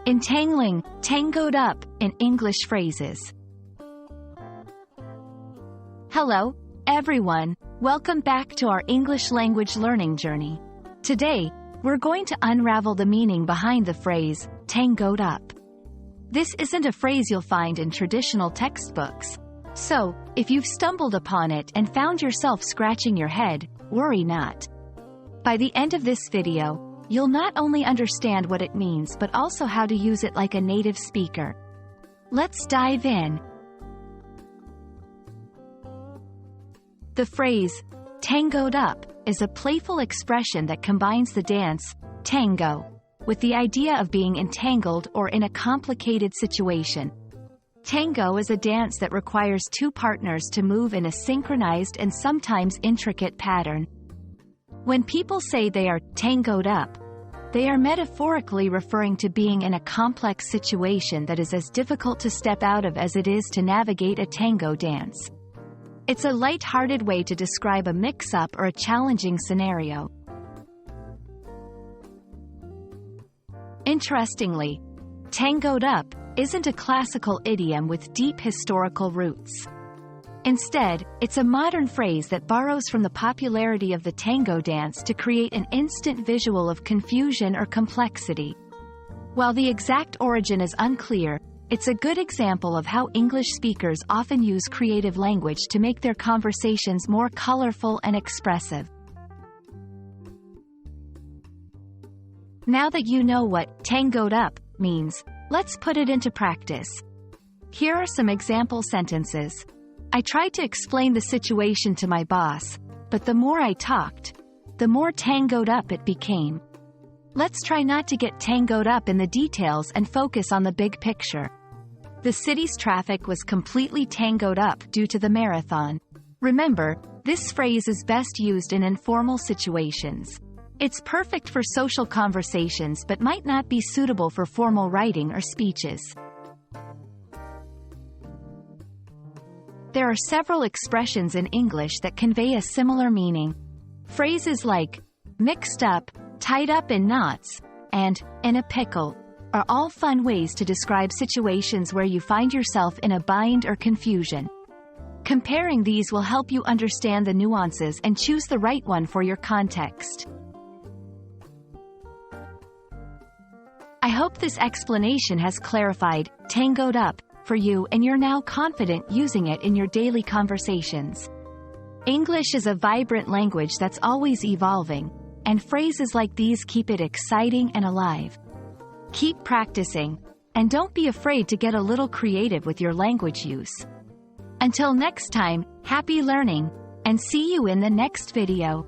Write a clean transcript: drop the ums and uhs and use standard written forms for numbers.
Untangling, tangoed up, in English phrases. Hello, everyone. Welcome back to our English language learning journey. Today, we're going to unravel the meaning behind the phrase, tangoed up. This isn't a phrase you'll find in traditional textbooks. So, if you've stumbled upon it and found yourself scratching your head, worry not. By the end of this video, you'll not only understand what it means but also how to use it like a native speaker. Let's dive in. The phrase, tangoed up, is a playful expression that combines the dance, tango, with the idea of being entangled or in a complicated situation. Tango is a dance that requires two partners to move in a synchronized and sometimes intricate pattern. When people say they are tangoed up, they are metaphorically referring to being in a complex situation that is as difficult to step out of as it is to navigate a tango dance. It's a light-hearted way to describe a mix-up or a challenging scenario. Interestingly, tangoed up isn't a classical idiom with deep historical roots. Instead, it's a modern phrase that borrows from the popularity of the tango dance to create an instant visual of confusion or complexity. While the exact origin is unclear, it's a good example of how English speakers often use creative language to make their conversations more colorful and expressive. Now that you know what tangoed up means, let's put it into practice. Here are some example sentences. I tried to explain the situation to my boss, but the more I talked, the more tangoed up it became. Let's try not to get tangoed up in the details and focus on the big picture. The city's traffic was completely tangoed up due to the marathon. Remember, this phrase is best used in informal situations. It's perfect for social conversations but might not be suitable for formal writing or speeches. There are several expressions in English that convey a similar meaning. Phrases like mixed up, tied up in knots, and in a pickle are all fun ways to describe situations where you find yourself in a bind or confusion. Comparing these will help you understand the nuances and choose the right one for your context. I hope this explanation has clarified tangoed up for you and you're now confident using it in your daily conversations. English is a vibrant language that's always evolving, and phrases like these keep it exciting and alive. Keep practicing, and don't be afraid to get a little creative with your language use. Until next time, happy learning, and see you in the next video.